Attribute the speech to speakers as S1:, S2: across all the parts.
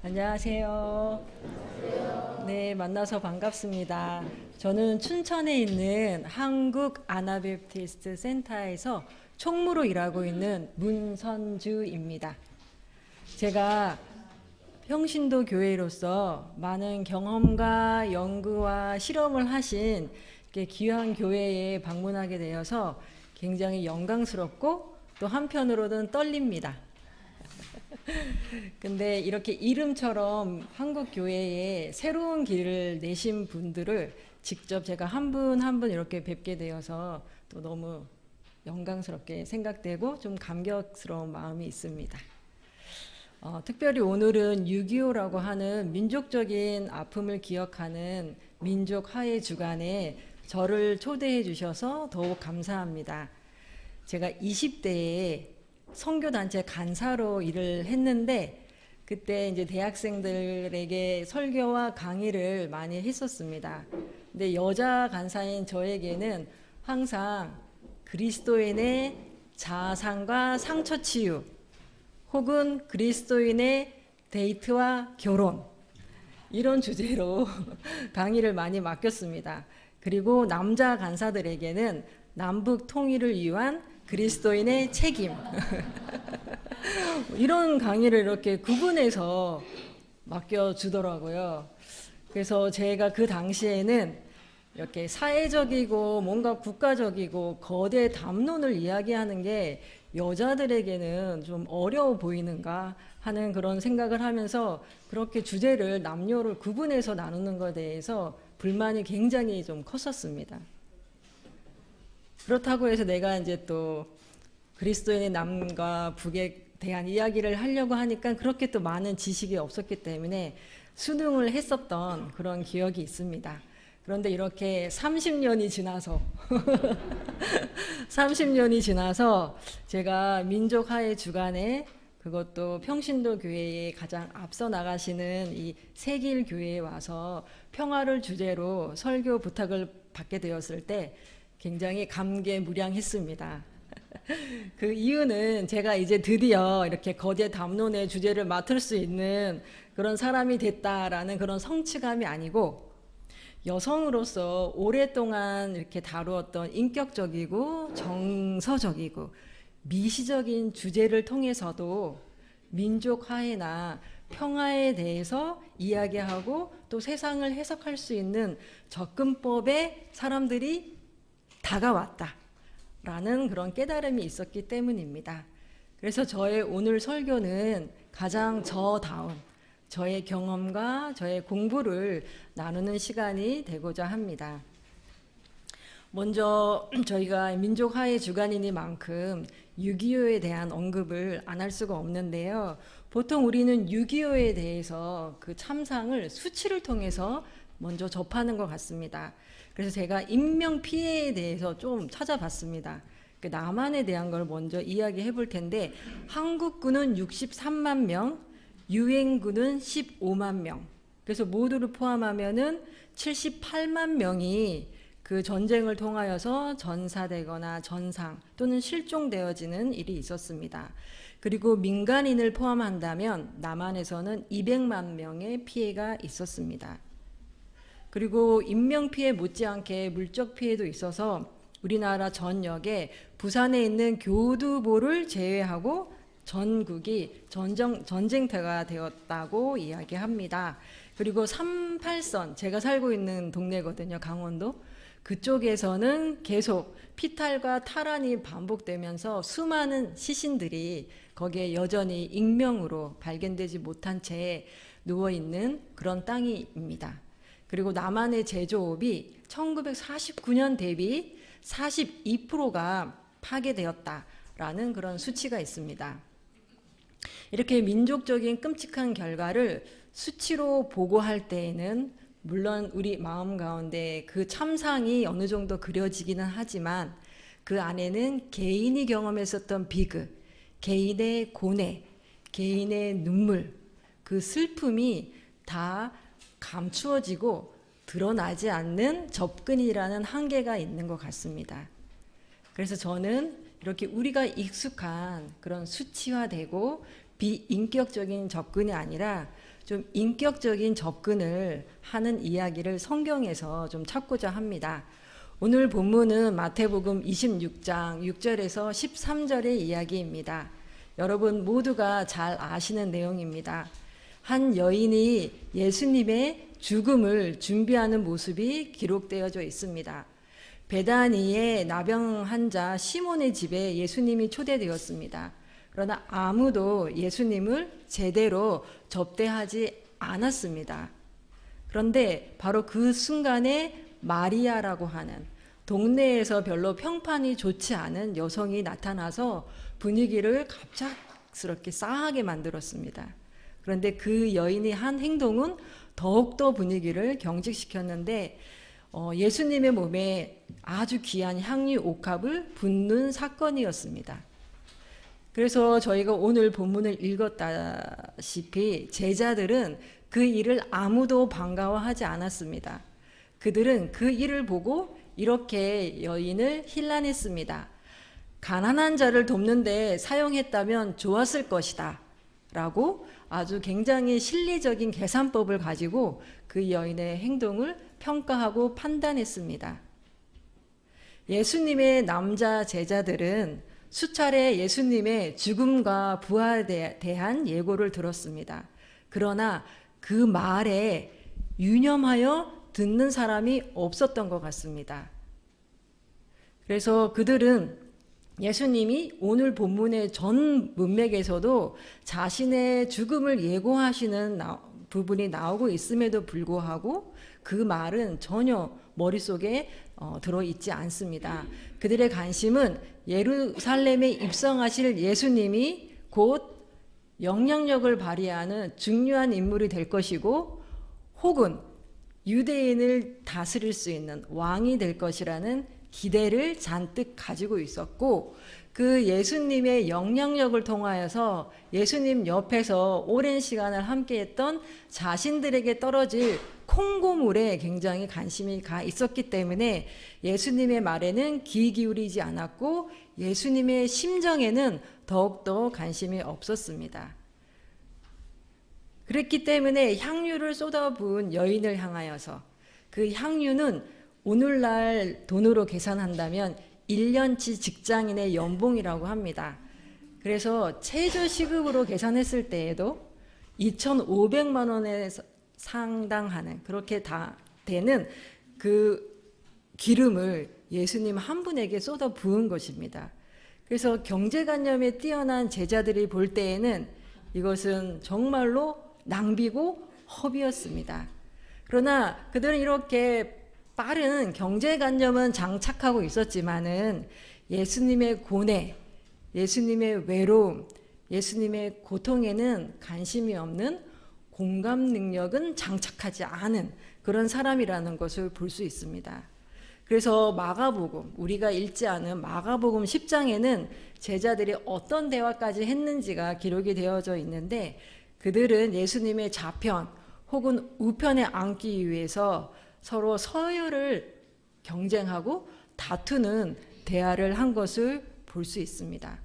S1: 안녕하세요. 네, 만나서 반갑습니다. 저는 춘천에 있는 한국 아나베프티스트 센터에서 총무로 일하고 있는 문선주입니다. 제가 평신도 교회로서 많은 경험과 연구와 실험을 하신 귀한 교회에 방문하게 되어서 굉장히 영광스럽고 또 한편으로는 떨립니다. 근데 이렇게 이름처럼 한국 교회에 새로운 길을 내신 분들을 직접 제가 한 분 한 분 이렇게 뵙게 되어서 또 너무 영광스럽게 생각되고 좀 감격스러운 마음이 있습니다. 특별히 오늘은 6.25라고 하는 민족적인 아픔을 기억하는 민족 화해 주간에 저를 초대해 주셔서 더욱 감사합니다. 제가 20대에 선교단체 간사로 일을 했는데 그때 이제 대학생들에게 설교와 강의를 많이 했었습니다. 근데 여자 간사인 저에게는 항상 그리스도인의 자아상과 상처 치유 혹은 그리스도인의 데이트와 결혼 이런 주제로 강의를 많이 맡겼습니다. 그리고 남자 간사들에게는 남북 통일을 위한 그리스도인의 책임 이런 강의를 이렇게 구분해서 맡겨주더라고요. 그래서 제가 그 당시에는 이렇게 사회적이고 뭔가 국가적이고 거대 담론을 이야기하는 게 여자들에게는 좀 어려워 보이는가 하는 그런 생각을 하면서 그렇게 주제를 남녀를 구분해서 나누는 것에 대해서 불만이 굉장히 좀 컸었습니다. 그렇다고 해서 내가 이제 또 그리스도인의 남과 북에 대한 이야기를 하려고 하니까 그렇게 또 많은 지식이 없었기 때문에 수능을 했었던 그런 기억이 있습니다. 그런데 이렇게 30년이 지나서 30년이 지나서 제가 민족 화해 주간에 그것도 평신도 교회에 가장 앞서 나가시는 이 세길 교회에 와서 평화를 주제로 설교 부탁을 받게 되었을 때 굉장히 감개무량했습니다. 그 이유는 제가 이제 드디어 이렇게 거대 담론의 주제를 맡을 수 있는 그런 사람이 됐다라는 그런 성취감이 아니고 여성으로서 오랫동안 이렇게 다루었던 인격적이고 정서적이고 미시적인 주제를 통해서도 민족 화해나 평화에 대해서 이야기하고 또 세상을 해석할 수 있는 접근법에 사람들이 다가왔다라는 그런 깨달음이 있었기 때문입니다. 그래서 저의 오늘 설교는 가장 저다운 저의 경험과 저의 공부를 나누는 시간이 되고자 합니다. 먼저 저희가 민족화해 주간이니만큼 6.25에 대한 언급을 안 할 수가 없는데요. 보통 우리는 6.25에 대해서 그 참상을 수치를 통해서 먼저 접하는 것 같습니다. 그래서 제가 인명 피해에 대해서 좀 찾아봤습니다. 남한에 대한 걸 먼저 이야기해 볼 텐데 한국군은 63만 명, 유엔군은 15만 명. 그래서 모두를 포함하면은 78만 명이 그 전쟁을 통하여서 전사되거나 전상 또는 실종되어지는 일이 있었습니다. 그리고 민간인을 포함한다면 남한에서는 200만 명의 피해가 있었습니다. 그리고 인명피해 못지않게 물적 피해도 있어서 우리나라 전역에 부산에 있는 교두보를 제외하고 전국이 전쟁터가 되었다고 이야기합니다. 그리고 38선, 제가 살고 있는 동네거든요, 강원도. 그쪽에서는 계속 피탈과 탈환이 반복되면서 수많은 시신들이 거기에 여전히 익명으로 발견되지 못한 채 누워있는 그런 땅입니다. 그리고 남한의 제조업이 1949년 대비 42%가 파괴되었다라는 그런 수치가 있습니다. 이렇게 민족적인 끔찍한 결과를 수치로 보고할 때에는 물론 우리 마음 가운데 그 참상이 어느 정도 그려지기는 하지만 그 안에는 개인이 경험했었던 비극, 개인의 고뇌, 개인의 눈물, 그 슬픔이 다 감추어지고 드러나지 않는 접근이라는 한계가 있는 것 같습니다. 그래서 저는 이렇게 우리가 익숙한 그런 수치화되고 비인격적인 접근이 아니라 좀 인격적인 접근을 하는 이야기를 성경에서 좀 찾고자 합니다. 오늘 본문은 마태복음 26장 6절에서 13절의 이야기입니다. 여러분 모두가 잘 아시는 내용입니다. 한 여인이 예수님의 죽음을 준비하는 모습이 기록되어져 있습니다. 베다니의 나병 환자 시몬의 집에 예수님이 초대되었습니다. 그러나 아무도 예수님을 제대로 접대하지 않았습니다. 그런데 바로 그 순간에 마리아라고 하는 동네에서 별로 평판이 좋지 않은 여성이 나타나서 분위기를 갑작스럽게 싸하게 만들었습니다. 그런데 그 여인이 한 행동은 더욱더 분위기를 경직시켰는데 예수님의 몸에 아주 귀한 향유 옥합을 붓는 사건이었습니다. 그래서 저희가 오늘 본문을 읽었다시피 제자들은 그 일을 아무도 반가워하지 않았습니다. 그들은 그 일을 보고 이렇게 여인을 힐난했습니다. 가난한 자를 돕는데 사용했다면 좋았을 것이다 라고 아주 굉장히 실리적인 계산법을 가지고 그 여인의 행동을 평가하고 판단했습니다. 예수님의 남자 제자들은 수차례 예수님의 죽음과 부활에 대한 예고를 들었습니다. 그러나 그 말에 유념하여 듣는 사람이 없었던 것 같습니다. 그래서 그들은 예수님이 오늘 본문의 전 문맥에서도 자신의 죽음을 예고하시는 부분이 나오고 있음에도 불구하고 그 말은 전혀 머릿속에 들어있지 않습니다. 그들의 관심은 예루살렘에 입성하실 예수님이 곧 영향력을 발휘하는 중요한 인물이 될 것이고 혹은 유대인을 다스릴 수 있는 왕이 될 것이라는 기대를 잔뜩 가지고 있었고 그 예수님의 영향력을 통하여서 예수님 옆에서 오랜 시간을 함께했던 자신들에게 떨어질 콩고물에 굉장히 관심이 가 있었기 때문에 예수님의 말에는 귀 기울이지 않았고 예수님의 심정에는 더욱더 관심이 없었습니다. 그랬기 때문에 향유를 쏟아부은 여인을 향하여서 그 향유는 오늘날 돈으로 계산한다면 1년치 직장인의 연봉이라고 합니다. 그래서 최저시급으로 계산했을 때에도 2,500만 원에 상당하는 그렇게 다 되는 그 기름을 예수님 한 분에게 쏟아 부은 것입니다. 그래서 경제관념에 뛰어난 제자들이 볼 때에는 이것은 정말로 낭비고 허비였습니다. 그러나 그들은 이렇게 빠른 경제관념은 장착하고 있었지만은 예수님의 고뇌, 예수님의 외로움, 예수님의 고통에는 관심이 없는 공감 능력은 장착하지 않은 그런 사람이라는 것을 볼 수 있습니다. 그래서 마가복음, 우리가 읽지 않은 마가복음 10장에는 제자들이 어떤 대화까지 했는지가 기록이 되어져 있는데 그들은 예수님의 좌편 혹은 우편에 앉기 위해서 서로 서열을 경쟁하고 다투는 대화를 한 것을 볼 수 있습니다.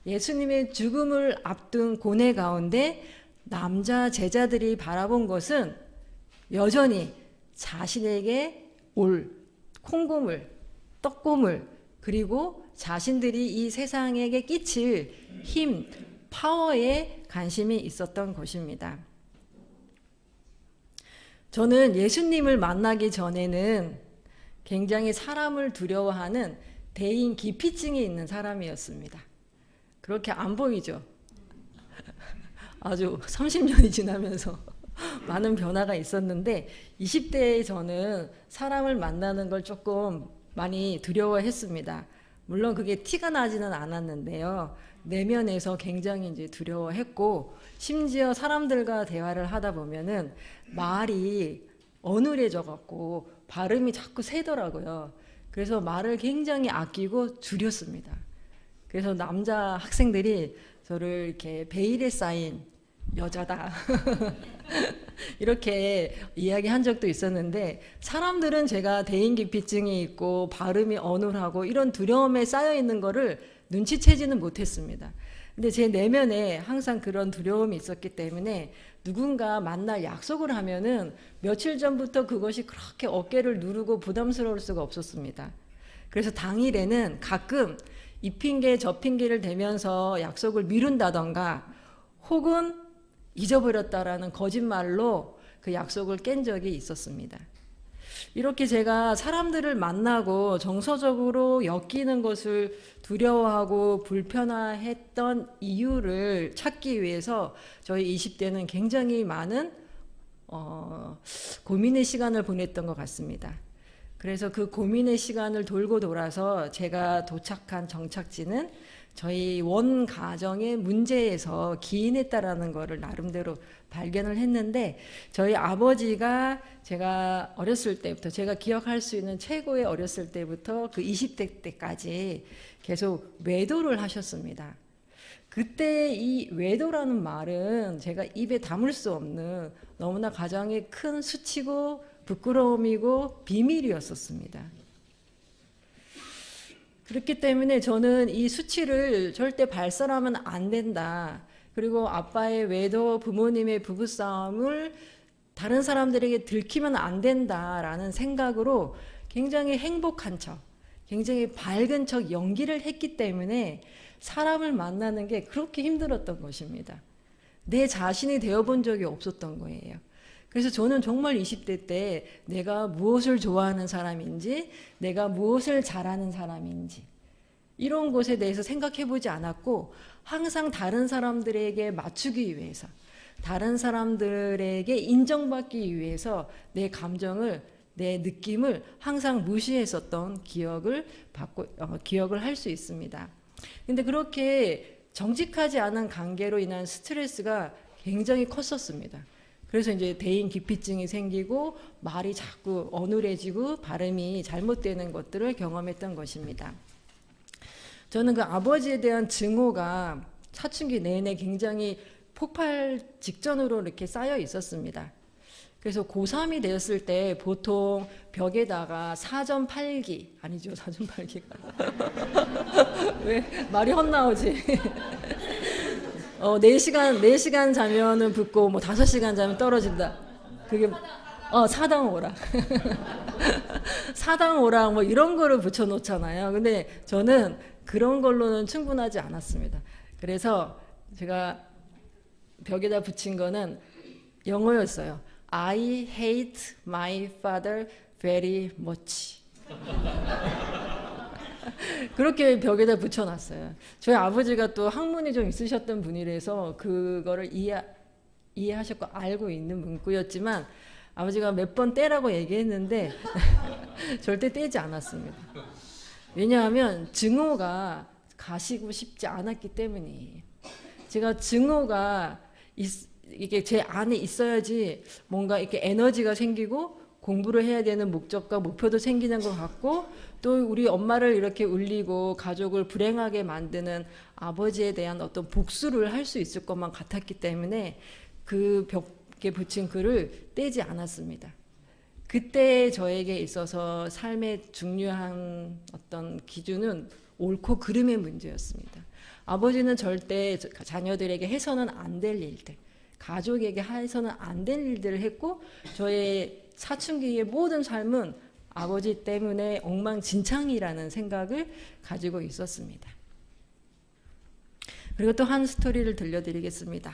S1: 예수님의 죽음을 앞둔 고뇌 가운데 남자 제자들이 바라본 것은 여전히 자신에게 올 콩고물, 떡고물 그리고 자신들이 이 세상에게 끼칠 힘, 파워에 관심이 있었던 것입니다. 저는 예수님을 만나기 전에는 굉장히 사람을 두려워하는 대인 기피증이 있는 사람이었습니다. 그렇게 안 보이죠? 아주 30년이 지나면서 많은 변화가 있었는데 20대에 저는 사람을 만나는 걸 조금 많이 두려워했습니다. 물론 그게 티가 나지는 않았는데요. 내면에서 굉장히 이제 두려워했고 심지어 사람들과 대화를 하다 보면은 말이 어눌해져 갖고 발음이 자꾸 새더라고요. 그래서 말을 굉장히 아끼고 줄였습니다. 그래서 남자 학생들이 저를 이렇게 베일에 쌓인 여자다 이렇게 이야기한 적도 있었는데 사람들은 제가 대인기피증이 있고 발음이 어눌하고 이런 두려움에 쌓여 있는 거를 눈치채지는 못했습니다. 근데 제 내면에 항상 그런 두려움이 있었기 때문에 누군가 만날 약속을 하면은 며칠 전부터 그것이 그렇게 어깨를 누르고 부담스러울 수가 없었습니다. 그래서 당일에는 가끔 이 핑계 저 핑계를 대면서 약속을 미룬다던가 혹은 잊어버렸다라는 거짓말로 그 약속을 깬 적이 있었습니다. 이렇게 제가 사람들을 만나고 정서적으로 엮이는 것을 두려워하고 불편해했던 이유를 찾기 위해서 저희 20대는 굉장히 많은 고민의 시간을 보냈던 것 같습니다. 그래서 그 고민의 시간을 돌고 돌아서 제가 도착한 정착지는 저희 원 가정의 문제에서 기인했다라는 것을 나름대로 발견을 했는데, 저희 아버지가 제가 어렸을 때부터, 제가 기억할 수 있는 최고의 어렸을 때부터 그 20대 때까지 계속 외도를 하셨습니다. 그때 이 외도라는 말은 제가 입에 담을 수 없는 너무나 가장의 큰 수치고 부끄러움이고 비밀이었었습니다. 그렇기 때문에 저는 이 수치를 절대 발설하면 안 된다. 그리고 아빠의 외도, 부모님의 부부싸움을 다른 사람들에게 들키면 안 된다라는 생각으로 굉장히 행복한 척, 굉장히 밝은 척 연기를 했기 때문에 사람을 만나는 게 그렇게 힘들었던 것입니다. 내 자신이 되어본 적이 없었던 거예요. 그래서 저는 정말 20대 때 내가 무엇을 좋아하는 사람인지, 내가 무엇을 잘하는 사람인지 이런 것에 대해서 생각해보지 않았고, 항상 다른 사람들에게 맞추기 위해서, 다른 사람들에게 인정받기 위해서 내 감정을, 내 느낌을 항상 무시했었던 기억을 할 수 있습니다. 근데 그렇게 정직하지 않은 관계로 인한 스트레스가 굉장히 컸었습니다. 그래서 이제 대인 기피증이 생기고 말이 자꾸 어눌해지고 발음이 잘못되는 것들을 경험했던 것입니다. 저는 그 아버지에 대한 증오가 사춘기 내내 굉장히 폭발 직전으로 이렇게 쌓여 있었습니다. 그래서 고3이 되었을 때 보통 벽에다가 사전 팔기, 아니죠, 사전 팔기가. 왜 말이 헛나오지? 4시간 자면은 붙고, 5시간 자면 떨어진다. 그게, 사당 오락. 사당 오락, 이런 거를 붙여놓잖아요. 근데 저는 그런 걸로는 충분하지 않았습니다. 그래서 제가 벽에다 붙인 거는 영어였어요. I hate my father very much. 그렇게 벽에다 붙여놨어요. 저희 아버지가 또 학문이 좀 있으셨던 분이라서 그거를 이해하셨고 알고 있는 문구였지만, 아버지가 몇 번 떼라고 얘기했는데 절대 떼지 않았습니다. 왜냐하면 증오가 가시고 싶지 않았기 때문이에요. 제가 증오가 이게 제 안에 있어야지 뭔가 이렇게 에너지가 생기고 공부를 해야 되는 목적과 목표도 생기는 것 같고, 또 우리 엄마를 이렇게 울리고 가족을 불행하게 만드는 아버지에 대한 어떤 복수를 할 수 있을 것만 같았기 때문에 그 벽에 붙인 글을 떼지 않았습니다. 그때 저에게 있어서 삶의 중요한 어떤 기준은 옳고 그름의 문제였습니다. 아버지는 절대 자녀들에게 해서는 안 될 일들, 가족에게 해서는 안 될 일들을 했고, 저의 사춘기의 모든 삶은 아버지 때문에 엉망진창이라는 생각을 가지고 있었습니다. 그리고 또 한 스토리를 들려드리겠습니다.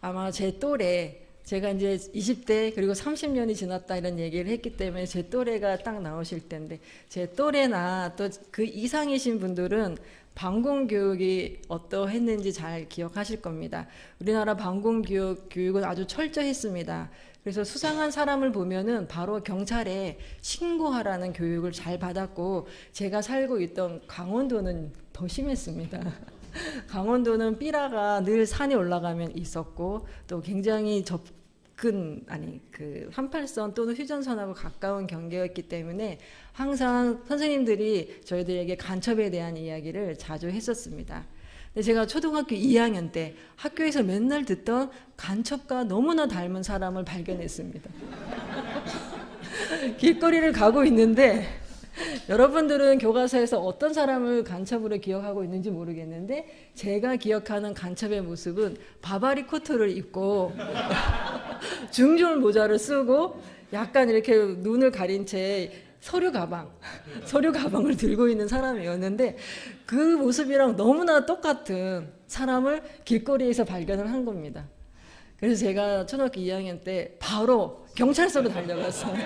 S1: 아마 제 또래, 제가 이제 20대 그리고 30년이 지났다 이런 얘기를 했기 때문에 제 또래가 딱 나오실 텐데, 제 또래나 또 그 이상이신 분들은 방공교육이 어떠했는지 잘 기억하실 겁니다. 우리나라 방공교육은 아주 철저했습니다. 그래서 수상한 사람을 보면은 바로 경찰에 신고하라는 교육을 잘 받았고, 제가 살고 있던 강원도는 더 심했습니다. 강원도는 삐라가 늘 산에 올라가면 있었고, 또 굉장히 그 한팔선 또는 휴전선하고 가까운 경계였기 때문에 항상 선생님들이 저희들에게 간첩에 대한 이야기를 자주 했었습니다. 근데 제가 초등학교 2학년 때 학교에서 맨날 듣던 간첩과 너무나 닮은 사람을 발견했습니다. 길거리를 가고 있는데 여러분들은 교과서에서 어떤 사람을 간첩으로 기억하고 있는지 모르겠는데 제가 기억하는 간첩의 모습은 바바리 코트를 입고 중줄 모자를 쓰고 약간 이렇게 눈을 가린 채 서류 가방을 들고 있는 사람이었는데 그 모습이랑 너무나 똑같은 사람을 길거리에서 발견을 한 겁니다. 그래서 제가 초등학교 2학년 때 바로 경찰서로 달려갔어요.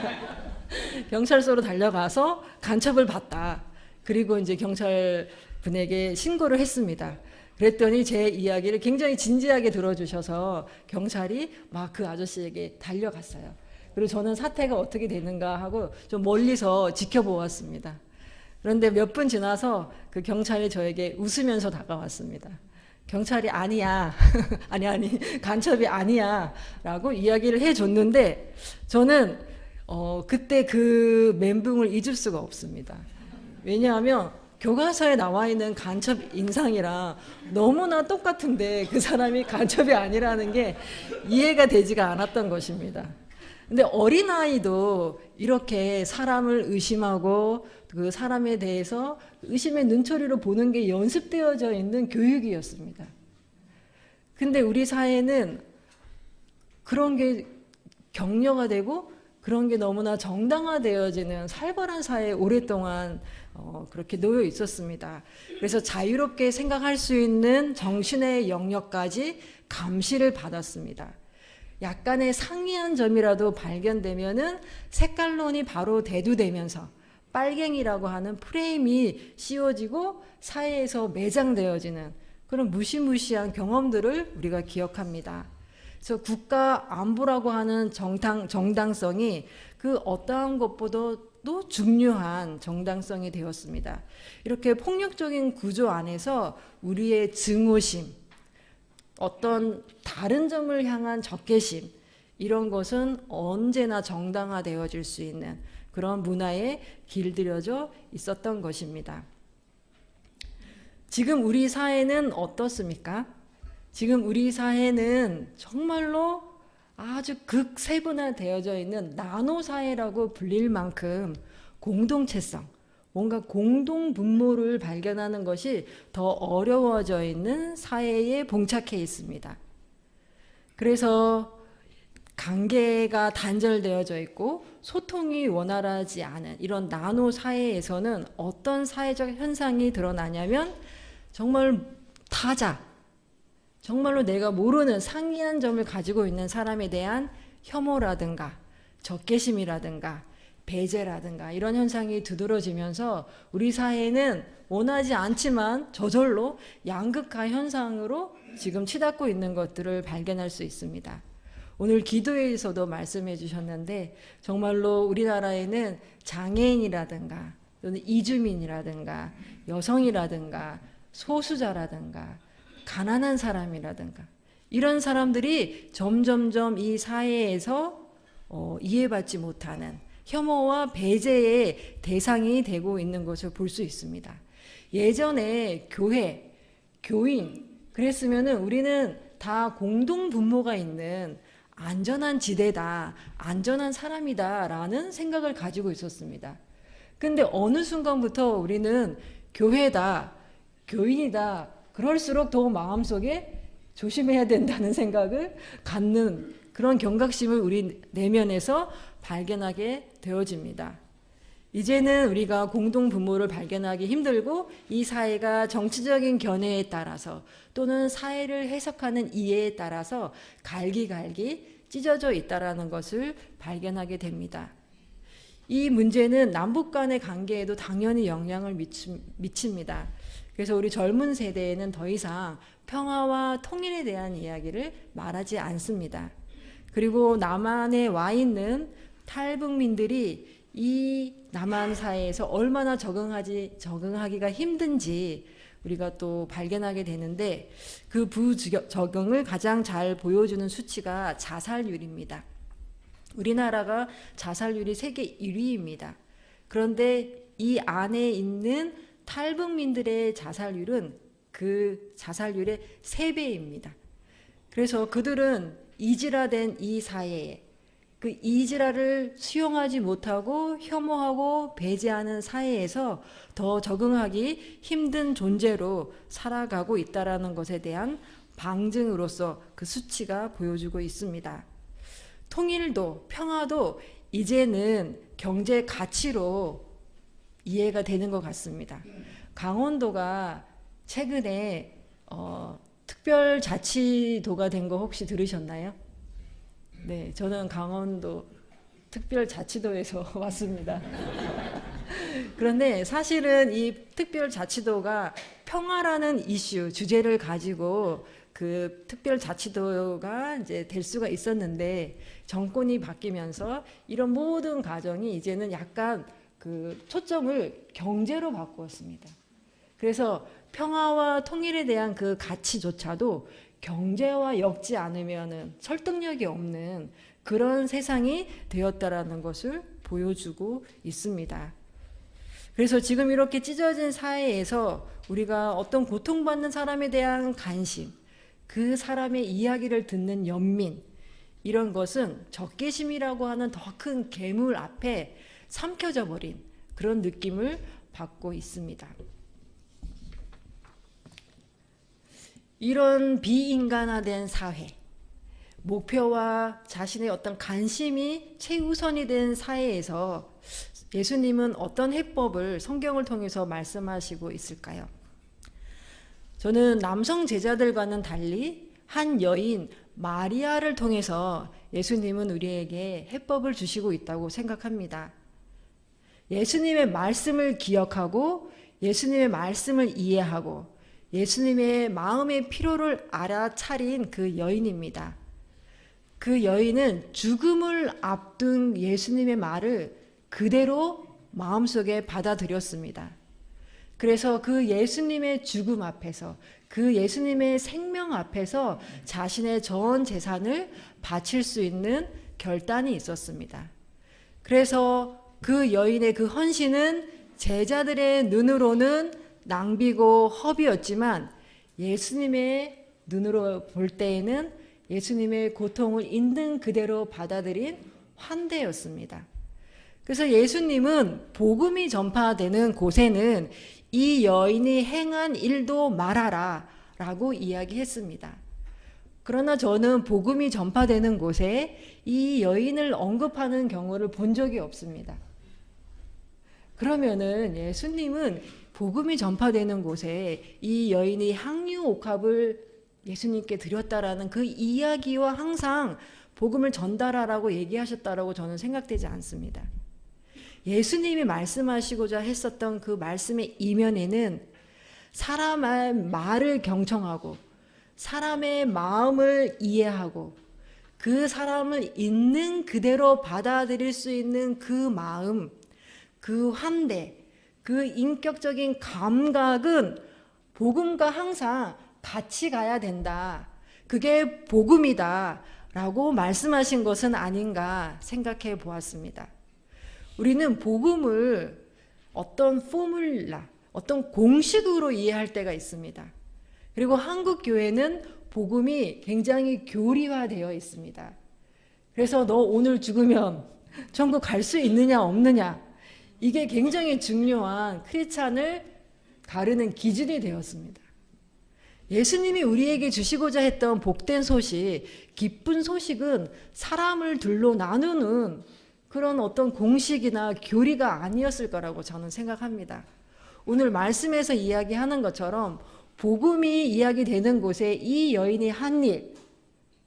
S1: 경찰서로 달려가서 간첩을 봤다. 그리고 이제 경찰 분에게 신고를 했습니다. 그랬더니 제 이야기를 굉장히 진지하게 들어주셔서 경찰이 막 그 아저씨에게 달려갔어요. 그리고 저는 사태가 어떻게 되는가 하고 좀 멀리서 지켜보았습니다. 그런데 몇 분 지나서 그 경찰이 저에게 웃으면서 다가왔습니다. 경찰이 아니야. 아니, 간첩이 아니야. 라고 이야기를 해줬는데 저는 그때 그 멘붕을 잊을 수가 없습니다. 왜냐하면 교과서에 나와 있는 간첩 인상이랑 너무나 똑같은데 그 사람이 간첩이 아니라는 게 이해가 되지가 않았던 것입니다. 근데 어린아이도 이렇게 사람을 의심하고 그 사람에 대해서 의심의 눈초리로 보는 게 연습되어져 있는 교육이었습니다. 근데 우리 사회는 그런 게 격려가 되고 그런 게 너무나 정당화되어지는 살벌한 사회에 오랫동안 그렇게 놓여 있었습니다. 그래서 자유롭게 생각할 수 있는 정신의 영역까지 감시를 받았습니다. 약간의 상이한 점이라도 발견되면은 색깔론이 바로 대두되면서 빨갱이라고 하는 프레임이 씌워지고 사회에서 매장되어지는 그런 무시무시한 경험들을 우리가 기억합니다. 그래서 국가 안보라고 하는 정당성이 그 어떠한 것보다도 중요한 정당성이 되었습니다. 이렇게 폭력적인 구조 안에서 우리의 증오심, 어떤 다른 점을 향한 적개심, 이런 것은 언제나 정당화되어질 수 있는 그런 문화에 길들여져 있었던 것입니다. 지금 우리 사회는 어떻습니까? 지금 우리 사회는 정말로 아주 극세분화되어져 있는 나노사회라고 불릴 만큼 공동체성, 뭔가 공동분모를 발견하는 것이 더 어려워져 있는 사회에 봉착해 있습니다. 그래서 관계가 단절되어져 있고 소통이 원활하지 않은 이런 나노 사회에서는 어떤 사회적 현상이 드러나냐면 정말 타자, 정말로 내가 모르는 상이한 점을 가지고 있는 사람에 대한 혐오라든가 적개심이라든가 배제라든가 이런 현상이 두드러지면서 우리 사회는 원하지 않지만 저절로 양극화 현상으로 지금 치닫고 있는 것들을 발견할 수 있습니다. 오늘 기도회에서도 말씀해 주셨는데 정말로 우리나라에는 장애인이라든가 또는 이주민이라든가 여성이라든가 소수자라든가 가난한 사람이라든가 이런 사람들이 점점점 이 사회에서 이해받지 못하는 혐오와 배제의 대상이 되고 있는 것을 볼 수 있습니다. 예전에 교회, 교인 그랬으면은 우리는 다 공동 분모가 있는 안전한 지대다, 안전한 사람이다 라는 생각을 가지고 있었습니다. 근데 어느 순간부터 우리는 교회다, 교인이다, 그럴수록 더 마음속에 조심해야 된다는 생각을 갖는 그런 경각심을 우리 내면에서 발견하게 되어집니다. 이제는 우리가 공동분모를 발견하기 힘들고 이 사회가 정치적인 견해에 따라서 또는 사회를 해석하는 이해에 따라서 갈기갈기 찢어져 있다는 것을 발견하게 됩니다. 이 문제는 남북 간의 관계에도 당연히 영향을 미칩니다. 그래서 우리 젊은 세대에는 더 이상 평화와 통일에 대한 이야기를 말하지 않습니다. 그리고 남한에 와 있는 탈북민들이 이 남한 사회에서 얼마나 적응하기가 힘든지 우리가 또 발견하게 되는데 그 부적응을 가장 잘 보여주는 수치가 자살률입니다. 우리나라가 자살률이 세계 1위입니다. 그런데 이 안에 있는 탈북민들의 자살률은 그 자살률의 3배입니다. 그래서 그들은 이질화된 이 사회에 그 이지라를 수용하지 못하고 혐오하고 배제하는 사회에서 더 적응하기 힘든 존재로 살아가고 있다는 것에 대한 방증으로서 그 수치가 보여주고 있습니다. 통일도 평화도 이제는 경제 가치로 이해가 되는 것 같습니다. 강원도가 최근에 특별자치도가 된 거 혹시 들으셨나요? 네, 저는 강원도 특별자치도에서 왔습니다. 그런데 사실은 이 특별자치도가 평화라는 이슈, 주제를 가지고 그 특별자치도가 이제 될 수가 있었는데 정권이 바뀌면서 이런 모든 과정이 이제는 약간 그 초점을 경제로 바꾸었습니다. 그래서 평화와 통일에 대한 그 가치조차도 경제와 엮지 않으면은 설득력이 없는 그런 세상이 되었다라는 것을 보여주고 있습니다. 그래서 지금 이렇게 찢어진 사회에서 우리가 어떤 고통받는 사람에 대한 관심, 그 사람의 이야기를 듣는 연민, 이런 것은 적개심이라고 하는 더 큰 괴물 앞에 삼켜져 버린 그런 느낌을 받고 있습니다. 이런 비인간화된 사회, 목표와 자신의 어떤 관심이 최우선이 된 사회에서 예수님은 어떤 해법을 성경을 통해서 말씀하시고 있을까요? 저는 남성 제자들과는 달리 한 여인 마리아를 통해서 예수님은 우리에게 해법을 주시고 있다고 생각합니다. 예수님의 말씀을 기억하고 예수님의 말씀을 이해하고 예수님의 마음의 필요를 알아차린 그 여인입니다. 그 여인은 죽음을 앞둔 예수님의 말을 그대로 마음속에 받아들였습니다. 그래서 그 예수님의 죽음 앞에서, 그 예수님의 생명 앞에서 자신의 전 재산을 바칠 수 있는 결단이 있었습니다. 그래서 그 여인의 그 헌신은 제자들의 눈으로는 낭비고 허비였지만 예수님의 눈으로 볼 때에는 예수님의 고통을 있는 그대로 받아들인 환대였습니다. 그래서 예수님은 복음이 전파되는 곳에는 이 여인이 행한 일도 말하라 라고 이야기했습니다. 그러나 저는 복음이 전파되는 곳에 이 여인을 언급하는 경우를 본 적이 없습니다. 그러면은 예수님은 복음이 전파되는 곳에 이 여인이 향유 옥합을 예수님께 드렸다라는 그 이야기와 항상 복음을 전달하라고 얘기하셨다라고 저는 생각되지 않습니다. 예수님이 말씀하시고자 했었던 그 말씀의 이면에는 사람의 말을 경청하고 사람의 마음을 이해하고 그 사람을 있는 그대로 받아들일 수 있는 그 마음, 그 환대, 그 인격적인 감각은 복음과 항상 같이 가야 된다. 그게 복음이다 라고 말씀하신 것은 아닌가 생각해 보았습니다. 우리는 복음을 어떤 포뮬라, 어떤 공식으로 이해할 때가 있습니다. 그리고 한국 교회는 복음이 굉장히 교리화되어 있습니다. 그래서 너 오늘 죽으면 천국 갈 수 있느냐 없느냐, 이게 굉장히 중요한 크리스찬을 가르는 기준이 되었습니다. 예수님이 우리에게 주시고자 했던 복된 소식, 기쁜 소식은 사람을 둘로 나누는 그런 어떤 공식이나 교리가 아니었을 거라고 저는 생각합니다. 오늘 말씀에서 이야기하는 것처럼 복음이 이야기되는 곳에 이 여인이 한 일,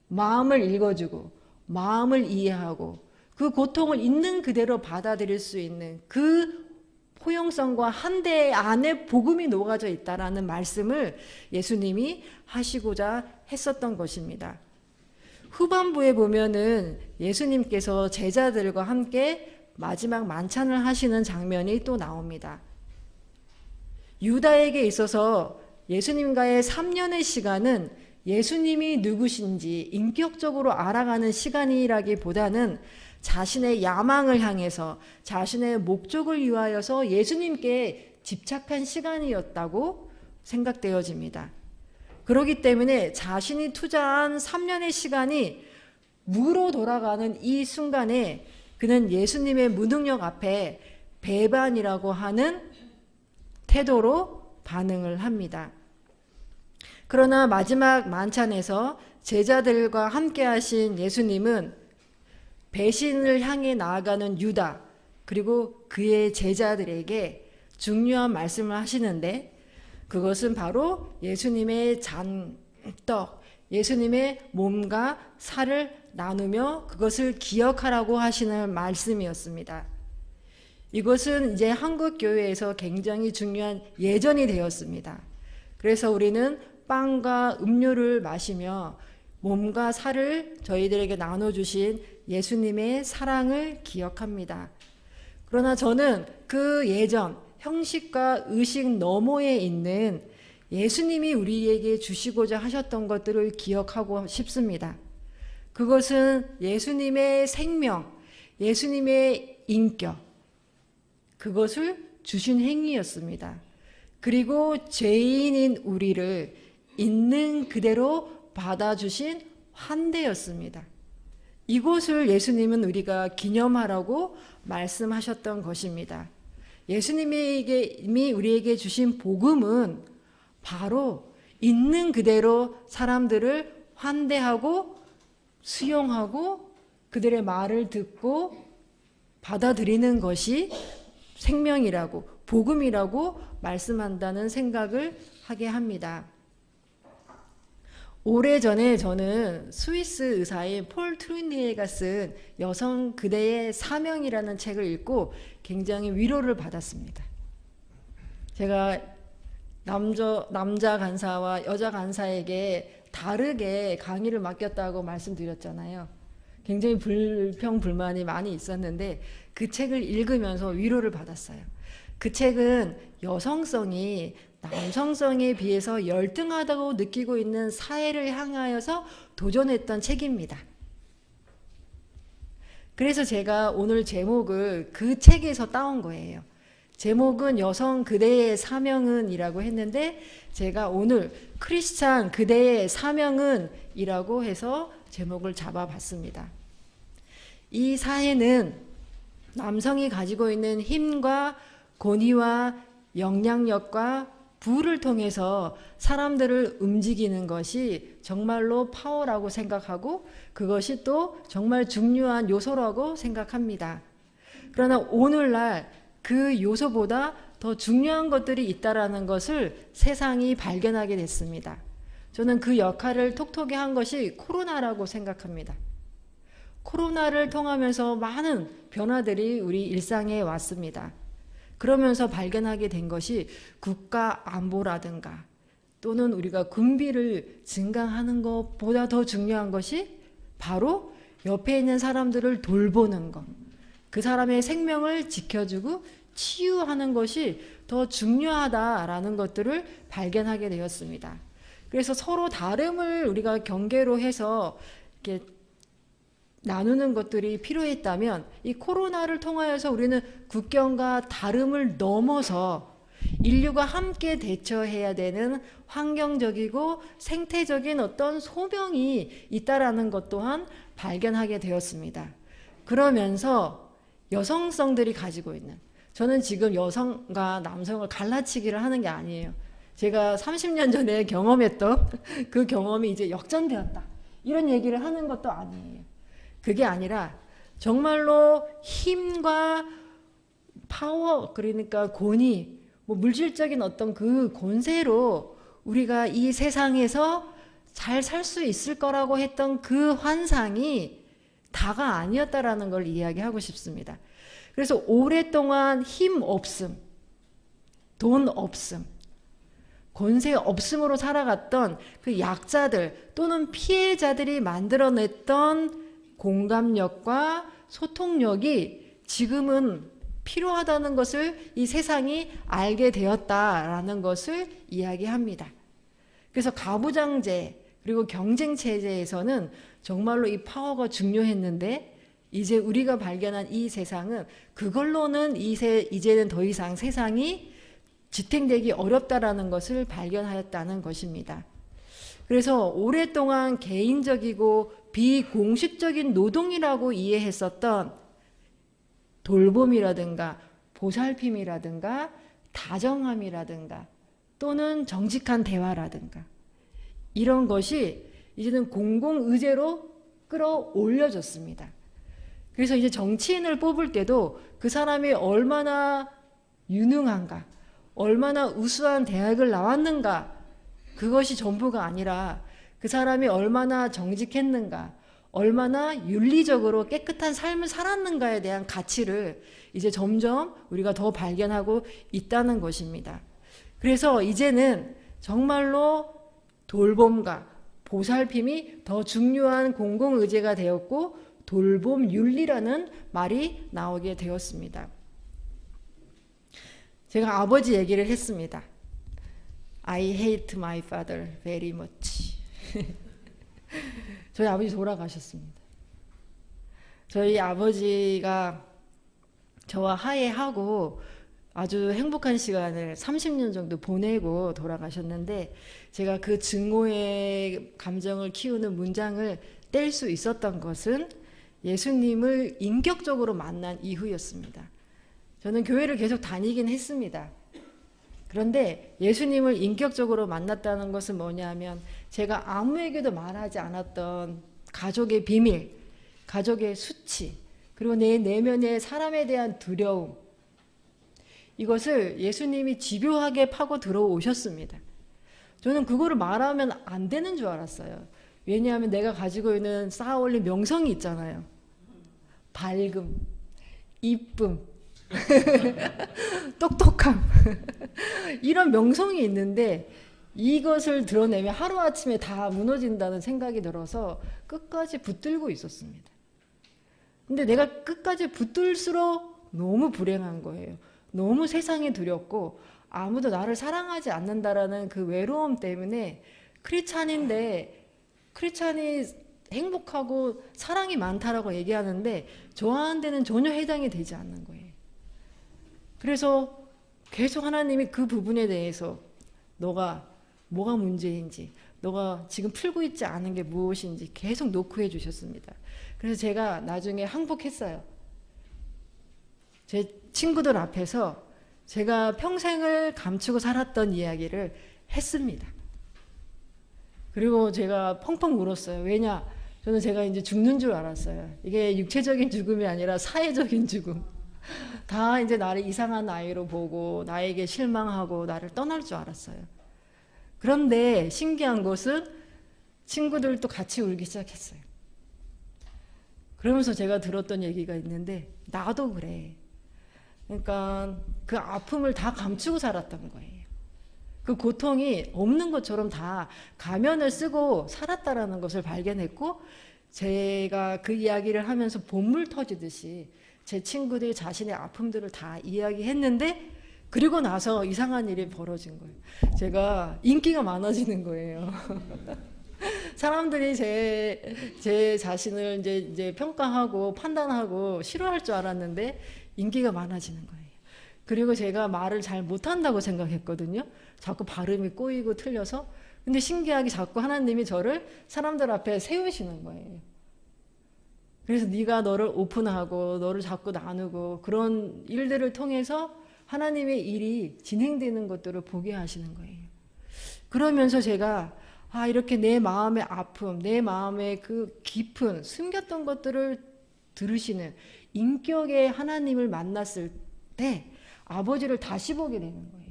S1: 마음을 읽어주고 마음을 이해하고 그 고통을 있는 그대로 받아들일 수 있는 그 포용성과 한대 안에 복음이 녹아져 있다라는 말씀을 예수님이 하시고자 했었던 것입니다. 후반부에 보면은 예수님께서 제자들과 함께 마지막 만찬을 하시는 장면이 또 나옵니다. 유다에게 있어서 예수님과의 3년의 시간은 예수님이 누구신지 인격적으로 알아가는 시간이라기보다는 자신의 야망을 향해서 자신의 목적을 위하여서 예수님께 집착한 시간이었다고 생각되어집니다. 그렇기 때문에 자신이 투자한 3년의 시간이 무로 돌아가는 이 순간에 그는 예수님의 무능력 앞에 배반이라고 하는 태도로 반응을 합니다. 그러나 마지막 만찬에서 제자들과 함께 하신 예수님은 배신을 향해 나아가는 유다 그리고 그의 제자들에게 중요한 말씀을 하시는데, 그것은 바로 예수님의 잔떡, 예수님의 몸과 살을 나누며 그것을 기억하라고 하시는 말씀이었습니다. 이것은 이제 한국 교회에서 굉장히 중요한 예전이 되었습니다. 그래서 우리는 빵과 음료를 마시며 몸과 살을 저희들에게 나눠주신 예수님의 사랑을 기억합니다. 그러나 저는 그 예전 형식과 의식 너머에 있는 예수님이 우리에게 주시고자 하셨던 것들을 기억하고 싶습니다. 그것은 예수님의 생명, 예수님의 인격, 그것을 주신 행위였습니다. 그리고 죄인인 우리를 있는 그대로 받아주신 환대였습니다. 이것을 예수님은 우리가 기념하라고 말씀하셨던 것입니다. 예수님이 우리에게 주신 복음은 바로 있는 그대로 사람들을 환대하고 수용하고 그들의 말을 듣고 받아들이는 것이 생명이라고, 복음이라고 말씀한다는 생각을 하게 합니다. 오래전에 저는 스위스 의사인 폴 트루니에가 쓴 여성 그대의 사명이라는 책을 읽고 굉장히 위로를 받았습니다. 제가 남자 간사와 여자 간사에게 다르게 강의를 맡겼다고 말씀드렸잖아요. 굉장히 불평불만이 많이 있었는데 그 책을 읽으면서 위로를 받았어요. 그 책은 여성성이 남성성에 비해서 열등하다고 느끼고 있는 사회를 향하여서 도전했던 책입니다. 그래서 제가 오늘 제목을 그 책에서 따온 거예요. 제목은 여성 그대의 사명은 이라고 했는데 제가 오늘 크리스찬 그대의 사명은 이라고 해서 제목을 잡아봤습니다. 이 사회는 남성이 가지고 있는 힘과 권위와 영향력과 부를 통해서 사람들을 움직이는 것이 정말로 파워라고 생각하고 그것이 또 정말 중요한 요소라고 생각합니다. 그러나 오늘날 그 요소보다 더 중요한 것들이 있다라는 것을 세상이 발견하게 됐습니다. 저는 그 역할을 톡톡히 한 것이 코로나라고 생각합니다. 코로나를 통하면서 많은 변화들이 우리 일상에 왔습니다. 그러면서 발견하게 된 것이 국가 안보라든가 또는 우리가 군비를 증강하는 것보다 더 중요한 것이 바로 옆에 있는 사람들을 돌보는 것, 그 사람의 생명을 지켜주고 치유하는 것이 더 중요하다라는 것들을 발견하게 되었습니다. 그래서 서로 다름을 우리가 경계로 해서 이렇게 나누는 것들이 필요했다면 이 코로나를 통하여서 우리는 국경과 다름을 넘어서 인류가 함께 대처해야 되는 환경적이고 생태적인 어떤 소명이 있다라는 것 또한 발견하게 되었습니다. 그러면서 여성성들이 가지고 있는, 저는 지금 여성과 남성을 갈라치기를 하는 게 아니에요. 제가 30년 전에 경험했던 그 경험이 이제 역전되었다, 이런 얘기를 하는 것도 아니에요. 그게 아니라 정말로 힘과 파워, 그러니까 권위, 물질적인 어떤 그 권세로 우리가 이 세상에서 잘 살 수 있을 거라고 했던 그 환상이 다가 아니었다라는 걸 이야기하고 싶습니다. 그래서 오랫동안 힘 없음, 돈 없음, 권세 없음으로 살아갔던 그 약자들 또는 피해자들이 만들어냈던 공감력과 소통력이 지금은 필요하다는 것을 이 세상이 알게 되었다라는 것을 이야기합니다. 그래서 가부장제 그리고 경쟁체제에서는 정말로 이 파워가 중요했는데 이제 우리가 발견한 이 세상은 그걸로는 이제는 더 이상 세상이 지탱되기 어렵다라는 것을 발견하였다는 것입니다. 그래서 오랫동안 개인적이고 비공식적인 노동이라고 이해했었던 돌봄이라든가 보살핌이라든가 다정함이라든가 또는 정직한 대화라든가 이런 것이 이제는 공공의제로 끌어올려졌습니다. 그래서 이제 정치인을 뽑을 때도 그 사람이 얼마나 유능한가, 얼마나 우수한 대학을 나왔는가, 그것이 전부가 아니라 그 사람이 얼마나 정직했는가, 얼마나 윤리적으로 깨끗한 삶을 살았는가에 대한 가치를 이제 점점 우리가 더 발견하고 있다는 것입니다. 그래서 이제는 정말로 돌봄과 보살핌이 더 중요한 공공의제가 되었고 돌봄윤리라는 말이 나오게 되었습니다. 제가 아버지 얘기를 했습니다. I hate my father very much. 저희 아버지 돌아가셨습니다. 저희 아버지가 저와 화해하고 아주 행복한 시간을 30년 정도 보내고 돌아가셨는데 제가 그 증오의 감정을 키우는 문장을 뗄 수 있었던 것은 예수님을 인격적으로 만난 이후였습니다. 저는 교회를 계속 다니긴 했습니다. 그런데 예수님을 인격적으로 만났다는 것은 뭐냐면 제가 아무에게도 말하지 않았던 가족의 비밀, 가족의 수치, 그리고 내 내면의 사람에 대한 두려움, 이것을 예수님이 집요하게 파고 들어오셨습니다. 저는 그거를 말하면 안 되는 줄 알았어요. 왜냐하면 내가 가지고 있는 쌓아올린 명성이 있잖아요. 밝음, 이쁨, 똑똑함 이런 명성이 있는데 이것을 드러내면 하루아침에 다 무너진다는 생각이 들어서 끝까지 붙들고 있었습니다. 근데 내가 끝까지 붙들수록 너무 불행한 거예요. 너무 세상이 두렵고 아무도 나를 사랑하지 않는다라는 그 외로움 때문에 크리스찬인데 크리스찬이 행복하고 사랑이 많다라고 얘기하는데 저한테는 전혀 해당이 되지 않는 거예요. 그래서 계속 하나님이 그 부분에 대해서 너가 뭐가 문제인지, 너가 지금 풀고 있지 않은 게 무엇인지 계속 노크해 주셨습니다. 그래서 제가 나중에 항복했어요. 제 친구들 앞에서 제가 평생을 감추고 살았던 이야기를 했습니다. 그리고 제가 펑펑 울었어요. 왜냐? 저는 제가 이제 죽는 줄 알았어요. 이게 육체적인 죽음이 아니라 사회적인 죽음. 다 이제 나를 이상한 아이로 보고 나에게 실망하고 나를 떠날 줄 알았어요. 그런데 신기한 것은 친구들도 같이 울기 시작했어요. 그러면서 제가 들었던 얘기가 있는데 나도 그래. 그러니까 그 아픔을 다 감추고 살았던 거예요. 그 고통이 없는 것처럼 다 가면을 쓰고 살았다라는 것을 발견했고 제가 그 이야기를 하면서 본물 터지듯이 제 친구들이 자신의 아픔들을 다 이야기했는데 그리고 나서 이상한 일이 벌어진 거예요. 제가 인기가 많아지는 거예요. 사람들이 제 자신을 이제 평가하고 판단하고 싫어할 줄 알았는데 인기가 많아지는 거예요. 그리고 제가 말을 잘 못한다고 생각했거든요. 자꾸 발음이 꼬이고 틀려서. 근데 신기하게 자꾸 하나님이 저를 사람들 앞에 세우시는 거예요. 그래서 네가 너를 오픈하고 너를 자꾸 나누고 그런 일들을 통해서 하나님의 일이 진행되는 것들을 보게 하시는 거예요. 그러면서 제가 이렇게 내 마음의 아픔, 내 마음의 그 깊은 숨겼던 것들을 들으시는 인격의 하나님을 만났을 때 아버지를 다시 보게 되는 거예요.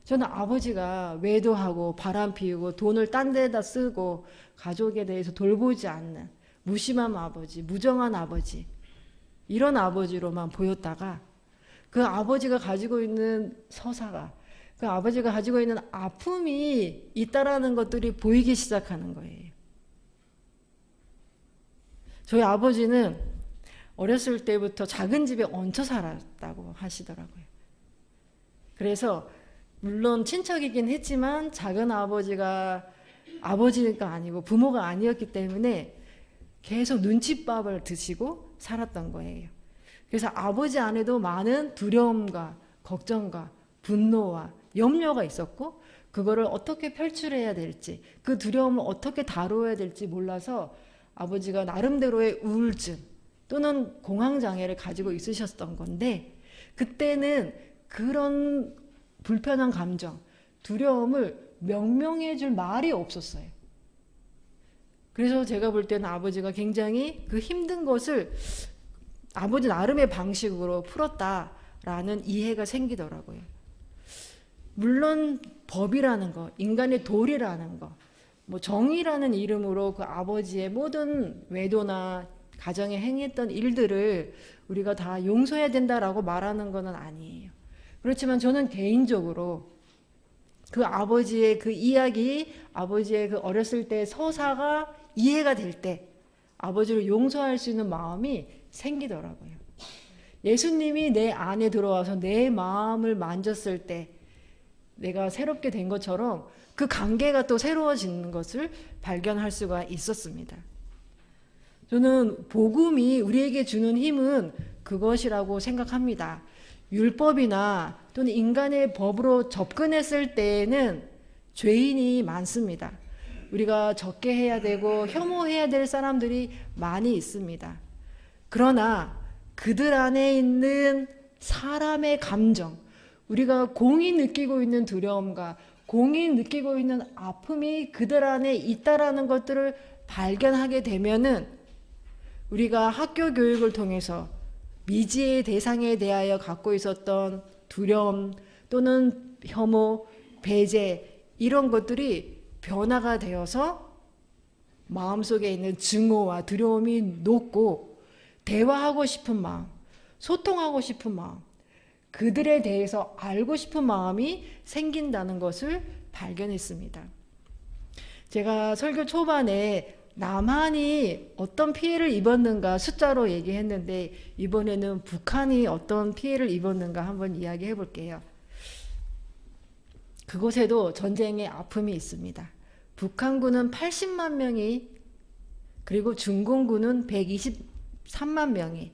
S1: 저는 아버지가 외도하고 바람 피우고 돈을 딴 데다 쓰고 가족에 대해서 돌보지 않는 무심한 아버지, 무정한 아버지, 이런 아버지로만 보였다가 그 아버지가 가지고 있는 서사가, 그 아버지가 가지고 있는 아픔이 있다라는 것들이 보이기 시작하는 거예요. 저희 아버지는 어렸을 때부터 작은 집에 얹혀 살았다고 하시더라고요. 그래서 물론 친척이긴 했지만 작은 아버지가 아버지가 아니고 부모가 아니었기 때문에 계속 눈칫밥을 드시고 살았던 거예요. 그래서 아버지 안에도 많은 두려움과 걱정과 분노와 염려가 있었고 그거를 어떻게 표출해야 될지 그 두려움을 어떻게 다루어야 될지 몰라서 아버지가 나름대로의 우울증 또는 공황장애를 가지고 있으셨던 건데, 그때는 그런 불편한 감정, 두려움을 명명해 줄 말이 없었어요. 그래서 제가 볼 때는 아버지가 굉장히 그 힘든 것을 아버지 나름의 방식으로 풀었다라는 이해가 생기더라고요. 물론 법이라는 거, 인간의 도리라는 거, 뭐 정의라는 이름으로 그 아버지의 모든 외도나 가정에 행했던 일들을 우리가 다 용서해야 된다라고 말하는 것은 아니에요. 그렇지만 저는 개인적으로 그 아버지의 그 이야기, 아버지의 그 어렸을 때 서사가 이해가 될 때 아버지를 용서할 수 있는 마음이 생기더라고요. 예수님이 내 안에 들어와서 내 마음을 만졌을 때 내가 새롭게 된 것처럼 그 관계가 또 새로워지는 것을 발견할 수가 있었습니다. 저는 복음이 우리에게 주는 힘은 그것이라고 생각합니다. 율법이나 또는 인간의 법으로 접근했을 때에는 죄인이 많습니다. 우리가 적게 해야 되고 혐오해야 될 사람들이 많이 있습니다. 그러나 그들 안에 있는 사람의 감정, 우리가 공히 느끼고 있는 두려움과 공히 느끼고 있는 아픔이 그들 안에 있다라는 것들을 발견하게 되면은 우리가 학교 교육을 통해서 미지의 대상에 대하여 갖고 있었던 두려움 또는 혐오, 배제 이런 것들이 변화가 되어서 마음속에 있는 증오와 두려움이 녹고 대화하고 싶은 마음, 소통하고 싶은 마음, 그들에 대해서 알고 싶은 마음이 생긴다는 것을 발견했습니다. 제가 설교 초반에 남한이 어떤 피해를 입었는가 숫자로 얘기했는데 이번에는 북한이 어떤 피해를 입었는가 한번 이야기해 볼게요. 그곳에도 전쟁의 아픔이 있습니다. 북한군은 80만 명이, 그리고 중공군은 123만 명이,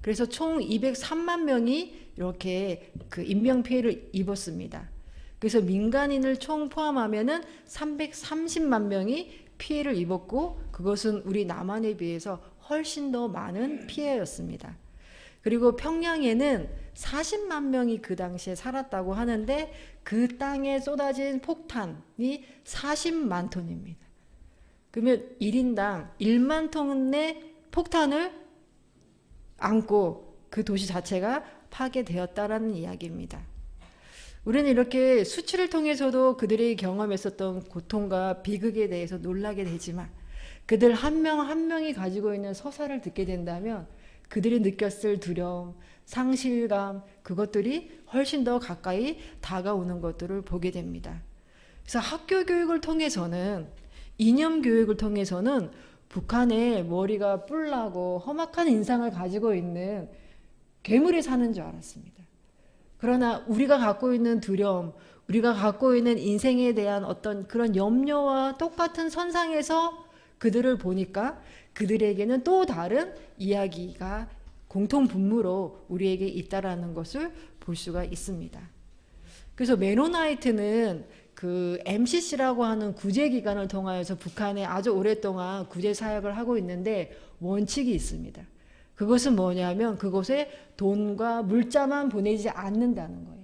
S1: 그래서 총 203만 명이 이렇게 그 인명 피해를 입었습니다. 그래서 민간인을 총 포함하면은 330만 명이 피해를 입었고, 그것은 우리 남한에 비해서 훨씬 더 많은 피해였습니다. 그리고 평양에는 40만 명이 그 당시에 살았다고 하는데 그 땅에 쏟아진 폭탄이 40만 톤입니다. 그러면 1인당 1만 톤의 폭탄을 안고 그 도시 자체가 파괴되었다라는 이야기입니다. 우리는 이렇게 수치를 통해서도 그들이 경험했었던 고통과 비극에 대해서 놀라게 되지만 그들 한 명 한 명이 가지고 있는 서사를 듣게 된다면 그들이 느꼈을 두려움, 상실감, 그것들이 훨씬 더 가까이 다가오는 것들을 보게 됩니다. 그래서 학교 교육을 통해서는, 이념 교육을 통해서는 북한의 머리가 뿔나고 험악한 인상을 가지고 있는 괴물이 사는 줄 알았습니다. 그러나 우리가 갖고 있는 두려움, 우리가 갖고 있는 인생에 대한 어떤 그런 염려와 똑같은 선상에서 그들을 보니까 그들에게는 또 다른 이야기가 공통 분모로 우리에게 있다라는 것을 볼 수가 있습니다. 그래서 메노나이트는 그 MCC라고 하는 구제 기관을 통하여서 북한에 아주 오랫동안 구제 사역을 하고 있는데 원칙이 있습니다. 그것은 뭐냐면 그곳에 돈과 물자만 보내지 않는다는 거예요.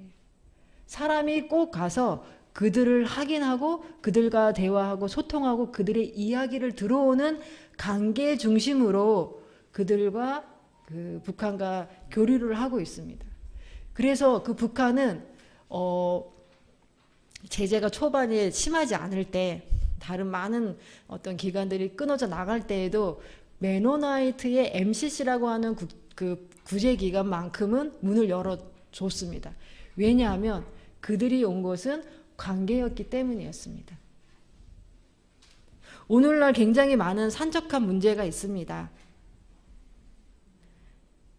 S1: 사람이 꼭 가서 그들을 확인하고 그들과 대화하고 소통하고 그들의 이야기를 들어오는 관계 중심으로 그들과 그 북한과 교류를 하고 있습니다. 그래서 그 북한은 제재가 초반에 심하지 않을 때, 다른 많은 어떤 기관들이 끊어져 나갈 때에도 메노나이트의 MCC라고 하는 그 구제기관만큼은 문을 열어줬습니다. 왜냐하면 그들이 온 것은 관계였기 때문이었습니다. 오늘날 굉장히 많은 산적한 문제가 있습니다.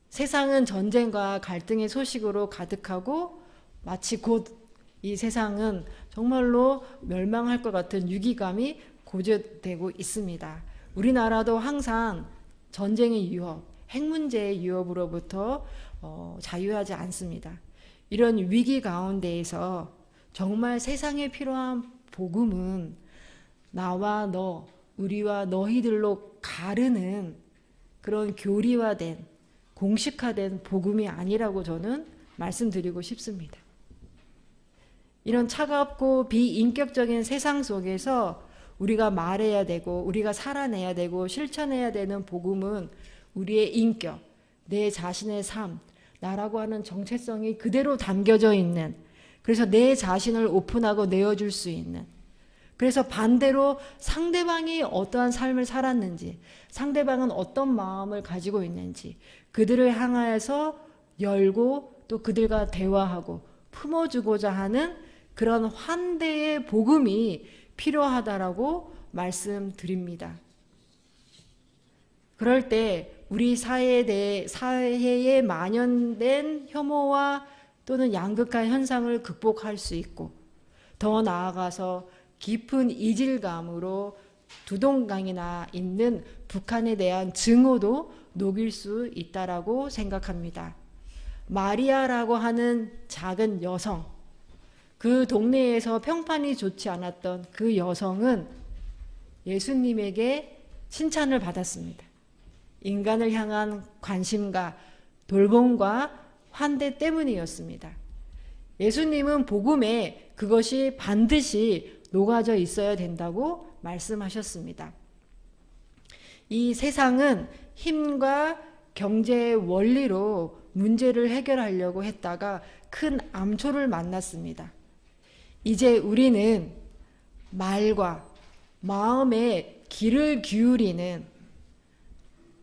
S1: 세상은 전쟁과 갈등의 소식으로 가득하고 마치 곧 이 세상은 정말로 멸망할 것 같은 위기감이 고조되고 있습니다. 우리나라도 항상 전쟁의 위협, 핵 문제의 위협으로부터 자유하지 않습니다. 이런 위기 가운데에서 정말 세상에 필요한 복음은 나와 너, 우리와 너희들로 가르는 그런 교리화된 공식화된 복음이 아니라고 저는 말씀드리고 싶습니다. 이런 차갑고 비인격적인 세상 속에서 우리가 말해야 되고 우리가 살아내야 되고 실천해야 되는 복음은 우리의 인격, 내 자신의 삶, 나라고 하는 정체성이 그대로 담겨져 있는, 그래서 내 자신을 오픈하고 내어줄 수 있는, 그래서 반대로 상대방이 어떠한 삶을 살았는지, 상대방은 어떤 마음을 가지고 있는지 그들을 향하여서 열고 또 그들과 대화하고 품어주고자 하는 그런 환대의 복음이 필요하다라고 말씀드립니다. 그럴 때 우리 사회에 만연된 혐오와 또는 양극화 현상을 극복할 수 있고, 더 나아가서 깊은 이질감으로 두동강이나 있는 북한에 대한 증오도 녹일 수 있다라고 생각합니다. 마리아라고 하는 작은 여성, 그 동네에서 평판이 좋지 않았던 그 여성은 예수님에게 칭찬을 받았습니다. 인간을 향한 관심과 돌봄과 환대 때문이었습니다. 예수님은 복음에 그것이 반드시 녹아져 있어야 된다고 말씀하셨습니다. 이 세상은 힘과 경제의 원리로 문제를 해결하려고 했다가 큰 암초를 만났습니다. 이제 우리는 말과 마음에 귀를 기울이는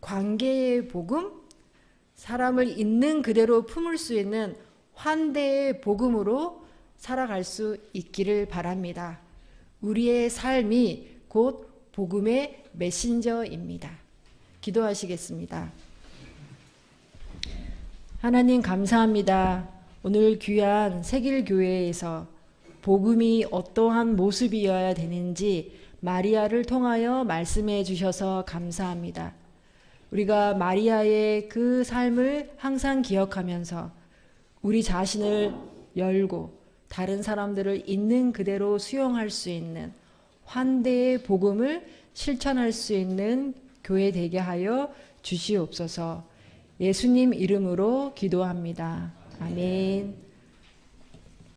S1: 관계의 복음, 사람을 있는 그대로 품을 수 있는 환대의 복음으로 살아갈 수 있기를 바랍니다. 우리의 삶이 곧 복음의 메신저입니다. 기도하시겠습니다. 하나님 감사합니다. 오늘 귀한 세길교회에서 복음이 어떠한 모습이어야 되는지 마리아를 통하여 말씀해 주셔서 감사합니다. 우리가 마리아의 그 삶을 항상 기억하면서 우리 자신을 열고 다른 사람들을 있는 그대로 수용할 수 있는 환대의 복음을 실천할 수 있는 교회 되게 하여 주시옵소서. 예수님 이름으로 기도합니다. 아멘.